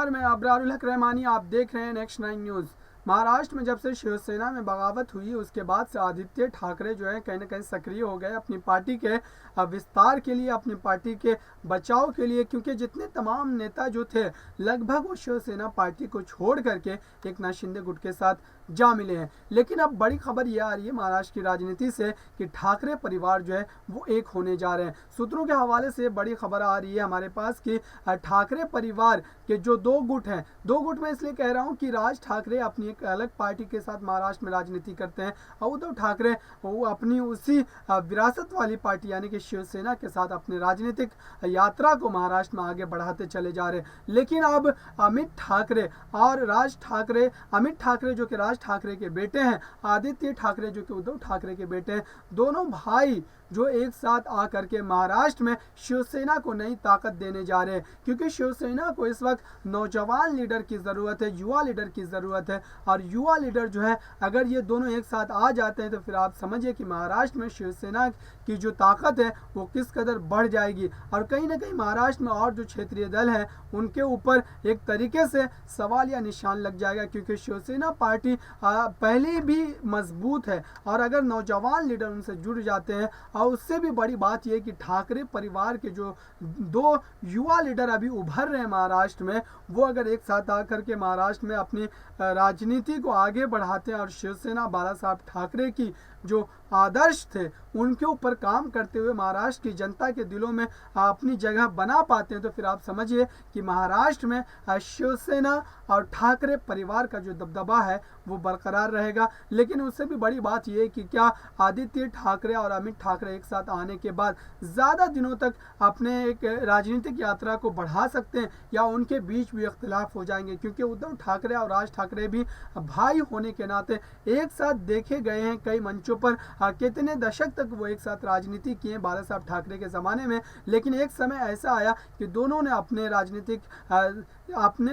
नमस्कार, मैं अबरारुल हक रहमानी। आप देख रहे हैं नेक्स्ट 9 न्यूज़। महाराष्ट्र में जब से शिवसेना में बगावत हुई उसके बाद से आदित्य ठाकरे जो है कहीं ना कहीं सक्रिय हो गए अपनी पार्टी के विस्तार के लिए, अपनी पार्टी के बचाव के लिए, क्योंकि जितने तमाम नेता जो थे लगभग वो शिवसेना पार्टी को छोड़ करके एकनाथ शिंदे गुट के साथ जा मिले हैं। लेकिन अब बड़ी खबर ये आ रही है महाराष्ट्र की राजनीति से कि ठाकरे परिवार जो है वो एक होने जा रहे हैं। सूत्रों के हवाले से बड़ी खबर आ रही है हमारे पास कि ठाकरे परिवार के जो दो गुट हैं, दो गुट में इसलिए कह रहा हूं कि राज ठाकरे अपनी एक अलग पार्टी के साथ महाराष्ट्र में राजनीति करते हैं और उद्धव ठाकरे वो अपनी उसी विरासत वाली पार्टी यानी कि शिवसेना के साथ अपनी राजनीतिक यात्रा को महाराष्ट्र में आगे बढ़ाते चले जा रहे हैं। लेकिन अब अमित ठाकरे और राज ठाकरे, अमित ठाकरे जो कि राज ठाकरे के बेटे हैं, आदित्य ठाकरे जो कि उद्धव ठाकरे के बेटे हैं, दोनों भाई जो एक साथ आकर के महाराष्ट्र में शिवसेना को नई ताकत देने जा रहे हैं। क्योंकि शिवसेना को इस वक्त नौजवान लीडर की ज़रूरत है, युवा लीडर की ज़रूरत है। और युवा लीडर जो है अगर ये दोनों एक साथ आ जाते हैं तो फिर आप समझिए कि महाराष्ट्र में शिवसेना की जो ताकत है वो किस कदर बढ़ जाएगी। और कहीं ना कहीं महाराष्ट्र में और जो क्षेत्रीय दल हैं उनके ऊपर एक तरीके से सवाल या निशान लग जाएगा, क्योंकि शिवसेना पार्टी पहले भी मजबूत है और अगर नौजवान लीडर उनसे जुड़ जाते हैं। और उससे भी बड़ी बात यह कि ठाकरे परिवार के जो दो युवा लीडर अभी उभर रहे हैं महाराष्ट्र में, वो अगर एक साथ आकर के महाराष्ट्र में अपनी राजनीति को आगे बढ़ाते हैं और शिवसेना बाला साहब ठाकरे की जो आदर्श थे उनके ऊपर काम करते हुए महाराष्ट्र की जनता के दिलों में अपनी जगह बना पाते हैं, तो फिर आप समझिए कि महाराष्ट्र में शिवसेना और ठाकरे परिवार का जो दबदबा है वो बरकरार रहेगा। लेकिन उससे भी बड़ी बात यह है कि क्या आदित्य ठाकरे और अमित ठाकरे एक साथ आने के बाद ज़्यादा दिनों तक अपने एक राजनीतिक यात्रा को बढ़ा सकते हैं या उनके बीच भी इख्तिलाफ हो जाएंगे। क्योंकि उद्धव ठाकरे और राज ठाकरे भी भाई होने के नाते एक साथ देखे गए हैं कई मंचों पर। कितने दशक तक वो एक साथ राजनीति किए बाला साहब ठाकरे के ज़माने में, लेकिन एक समय ऐसा आया कि दोनों ने अपने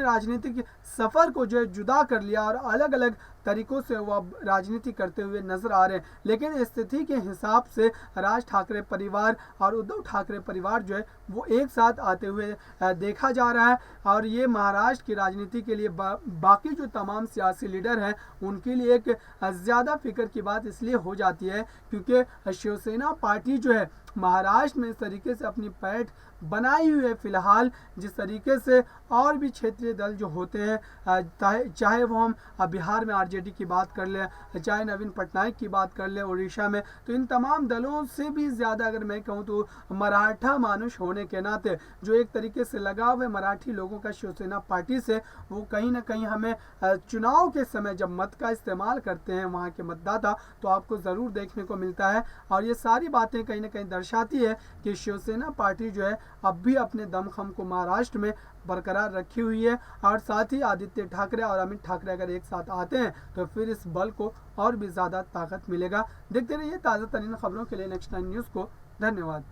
राजनीतिक सफ़र को जो है जुदा कर लिया और अलग अलग तरीकों से वो अब राजनीति करते हुए नजर आ रहे हैं। लेकिन स्थिति के हिसाब से राज ठाकरे परिवार और उद्धव ठाकरे परिवार जो है वो एक साथ आते हुए देखा जा रहा है। और ये महाराष्ट्र की राजनीति के लिए बाकी जो तमाम सियासी लीडर हैं उनके लिए एक ज़्यादा फिक्र की बात इसलिए हो जाती है क्योंकि शिवसेना पार्टी जो है महाराष्ट्र में इस तरीके से अपनी पैठ बनाई हुई है फिलहाल, जिस तरीके से और भी क्षेत्रीय दल जो होते हैं, चाहे वो हम बिहार में आरजेडी की बात कर लें, चाहे नवीन पटनायक की बात कर लें उड़ीसा में, तो इन तमाम दलों से भी ज़्यादा अगर मैं कहूँ तो मराठा मानुष होने के नाते जो एक तरीके से लगाव है मराठी लोगों का शिवसेना पार्टी से, वो कहीं ना कहीं हमें चुनाव के समय जब मत का इस्तेमाल करते हैं वहाँ के मतदाता तो आपको ज़रूर देखने को मिलता है। और ये सारी बातें कहीं ना कहीं दर्शाती है कि शिवसेना पार्टी जो है अब भी अपने दमखम को महाराष्ट्र में बरकरार रखी हुई है। और साथ ही आदित्य ठाकरे और अमित ठाकरे अगर एक साथ आते हैं तो फिर इस बल को और भी ज़्यादा ताकत मिलेगा। देखते रहिए ताज़ा तरीन खबरों के लिए नेक्स्ट 9 न्यूज़ को। धन्यवाद।